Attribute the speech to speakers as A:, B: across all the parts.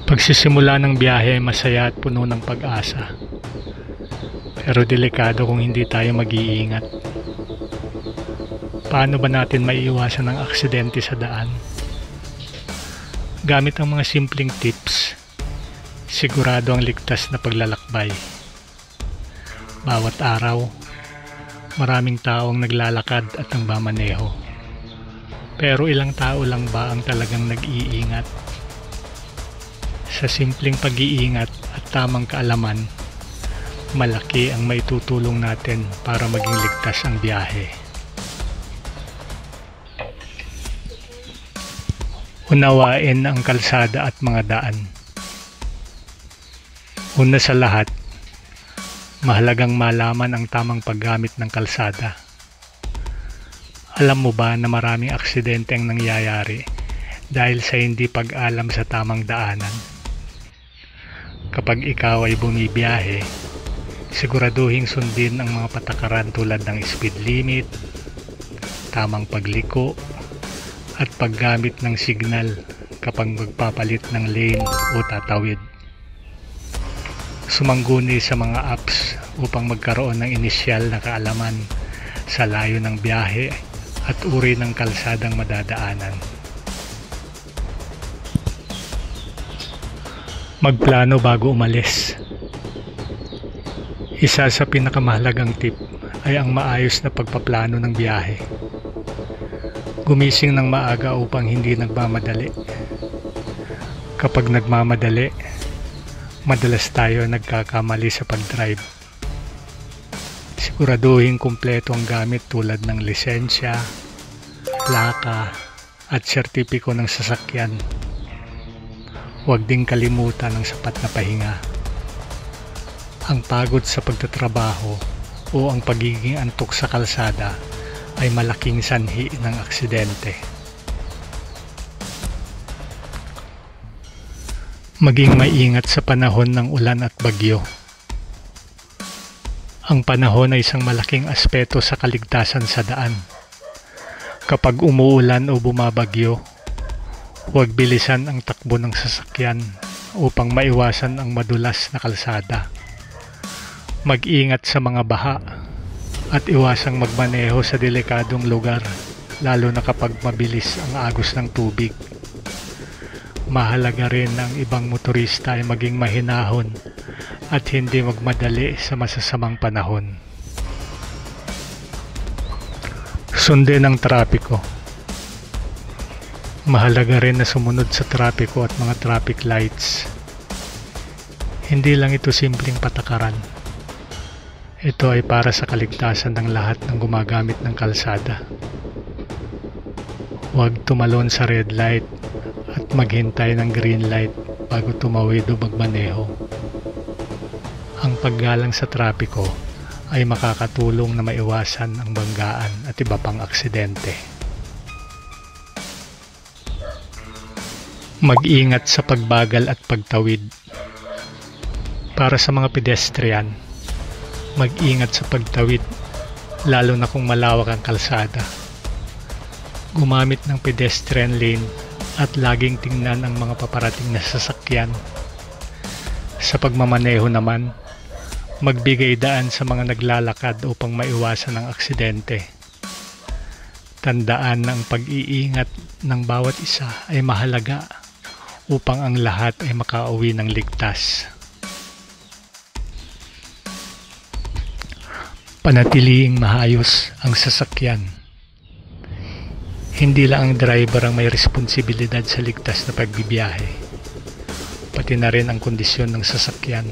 A: Pagsisimula ng biyahe ay masaya at puno ng pag-asa. Pero delikado kung hindi tayo mag-iingat. Paano ba natin maiiwasan ang aksidente sa daan? Gamit ang mga simpleng tips, sigurado ang ligtas na paglalakbay. Bawat araw, maraming taong naglalakad at nagmamaneho. Pero ilang tao lang ba ang talagang nag-iingat? Sa simpleng pag-iingat at tamang kaalaman, malaki ang maitutulong natin para maging ligtas ang biyahe. Unawain ang kalsada at mga daan. Una sa lahat, mahalagang malaman ang tamang paggamit ng kalsada. Alam mo ba na maraming aksidente ang nangyayari dahil sa hindi pag-alam sa tamang daanan? Kapag ikaw ay bumibiyahe, siguraduhing sundin ang mga patakaran tulad ng speed limit, tamang pagliko, at paggamit ng signal kapag magpapalit ng lane o tatawid. Sumangguni sa mga apps upang magkaroon ng inisyal na kaalaman sa layo ng biyahe at uri ng kalsadang madadaanan. Magplano bago umalis. Isa sa pinakamahalagang tip ay ang maayos na pagpaplano ng biyahe. Gumising ng maaga upang hindi nagmamadali. Kapag nagmamadali, madalas tayo nagkakamali sa pag-drive. Siguraduhin kumpleto ang gamit tulad ng lisensya, plaka, at sertipiko ng sasakyan. Huwag ding kalimutan ang sapat na pahinga. Ang pagod sa pagtatrabaho o ang pagiging antok sa kalsada ay malaking sanhi ng aksidente. Maging maingat sa panahon ng ulan at bagyo. Ang panahon ay isang malaking aspeto sa kaligtasan sa daan. Kapag umuulan o bumabagyo, huwag bilisan ang takbo ng sasakyan upang maiwasan ang madulas na kalsada. Mag-ingat sa mga baha at iwasang magmaneho sa delikadong lugar, lalo na kapag mabilis ang agos ng tubig. Mahalaga rin ang ibang motorista ay maging mahinahon at hindi magmadali sa masasamang panahon. Sundin ang trapiko. Mahalaga rin na sumunod sa trapiko at mga traffic lights. Hindi lang ito simpleng patakaran. Ito ay para sa kaligtasan ng lahat ng gumagamit ng kalsada. Huwag tumalon sa red light at maghintay ng green light bago tumawid o magmaneho. Ang paggalang sa trapiko ay makakatulong na maiwasan ang banggaan at iba pang aksidente. Mag-ingat sa pagbagal at pagtawid. Para sa mga pedestrian, mag-ingat sa pagtawid, lalo na kung malawak ang kalsada. Gumamit ng pedestrian lane at laging tingnan ang mga paparating na sasakyan. Sa pagmamaneho naman, magbigay daan sa mga naglalakad upang maiwasan ang aksidente. Tandaan na ang pag-iingat ng bawat isa ay mahalaga upang ang lahat ay makauwi ng ligtas. Panatiliing maayos ang sasakyan. Hindi lang ang driver ang may responsibilidad sa ligtas na pagbibiyahe, pati na rin ang kondisyon ng sasakyan.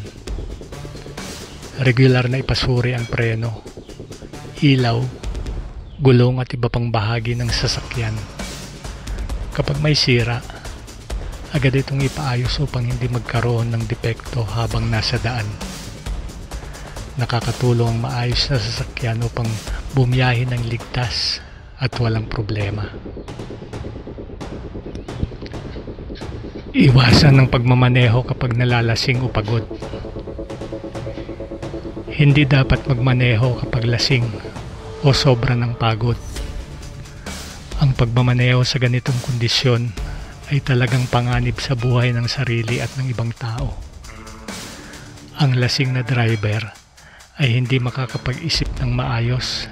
A: Regular na ipasuri ang preno, ilaw, gulong at iba pang bahagi ng sasakyan. Kapag may sira, agad itong ipaayos upang hindi magkaroon ng depekto habang nasa daan. Nakakatulong ang maayos na sasakyan upang bumiyahe ng ligtas at walang problema. Iwasan ang pagmamaneho kapag nalalasing o pagod. Hindi dapat magmaneho kapag lasing o sobra ng pagod. Ang pagmamaneho sa ganitong kondisyon ay talagang panganib sa buhay ng sarili at ng ibang tao. Ang lasing na driver ay hindi makakapag-isip ng maayos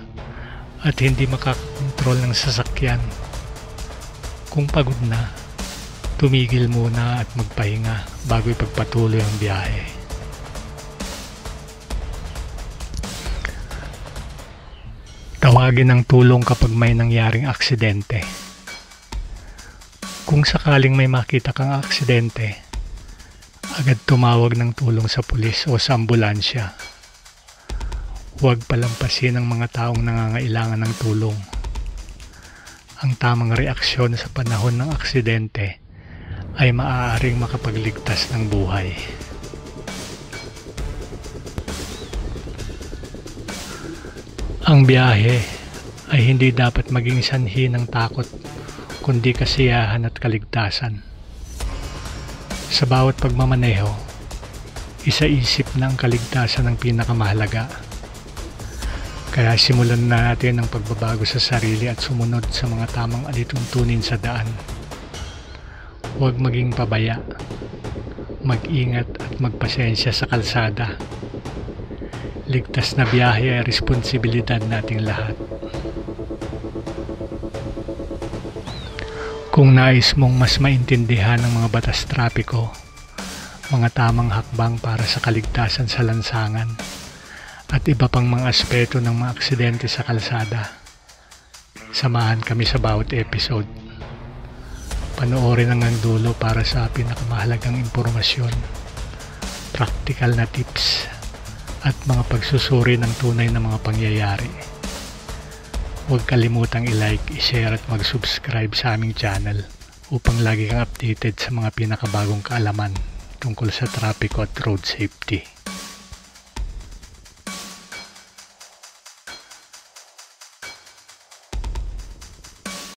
A: at hindi makakakontrol ng sasakyan. Kung pagod na, tumigil muna at magpahinga bago ipagpatuloy ang biyahe. Tawagin ng tulong kapag may nangyaring aksidente. Kung sakaling may makita kang aksidente, agad tumawag ng tulong sa pulis o sa ambulansya. Huwag palampasin ang mga taong nangangailangan ng tulong. Ang tamang reaksyon sa panahon ng aksidente ay maaaring makapagligtas ng buhay. Ang biyahe ay hindi dapat maging sanhi ng takot, kundi kasiyahan at kaligtasan. Sa bawat pagmamaneho, isaisip na ang kaligtasan ang pinakamahalaga. Kaya simulan na natin ang pagbabago sa sarili at sumunod sa mga tamang alituntunin sa daan. Huwag maging pabaya, mag-ingat at magpasensya sa kalsada. Ligtas na biyahe ay responsibilidad nating lahat. Kung nais mong mas maintindihan ang mga batas trapiko, mga tamang hakbang para sa kaligtasan sa lansangan, at iba pang mga aspeto ng mga aksidente sa kalsada, samahan kami sa bawat episode. Panoorin hanggang dulo para sa pinakamahalagang impormasyon, practical na tips, at mga pagsusuri ng tunay na mga pangyayari. Huwag kalimutang i-like, i-share at mag-subscribe sa aming channel upang lagi kang updated sa mga pinakabagong kaalaman tungkol sa trapiko at road safety.